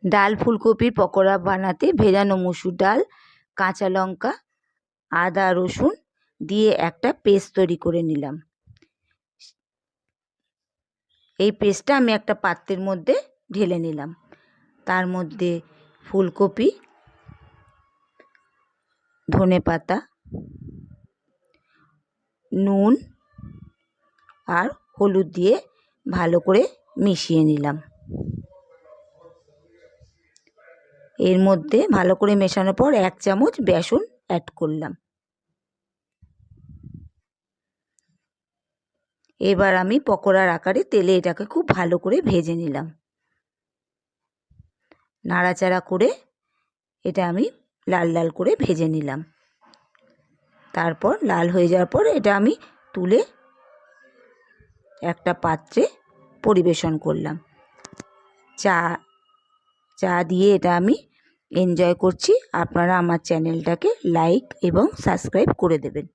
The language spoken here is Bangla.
ডাল ফুলকপির পকোড়া বানাতে ভেজানো মুসুর ডাল, কাঁচা লঙ্কা, আদা রসুন দিয়ে একটা পেস্ট তৈরি করে নিলাম। এই পেস্টটা আমি একটা পাত্রের মধ্যে ঢেলে নিলাম। তার মধ্যে ফুলকপি, ধনেপাতা, নুন আর হলুদ দিয়ে ভালো করে মিশিয়ে নিলাম। এর মধ্যে ভালো করে মেশানোর পর 1 চামচ বেসন অ্যাড করলাম। এবার আমি পকোড়ার আকারে তেলে এটাকে খুব ভালো করে ভেজে নিলাম। নাড়াচাড়া করে এটা আমি লাল লাল করে ভেজে নিলাম। তারপর লাল হয়ে যাওয়ার পর এটা আমি তুলে একটা পাত্রে পরিবেশন করলাম। চা দিয়ে এটা আমি এনজয় করছি। আপনারা আমার চ্যানেলটাকে লাইক এবং সাবস্ক্রাইব করে দেবেন।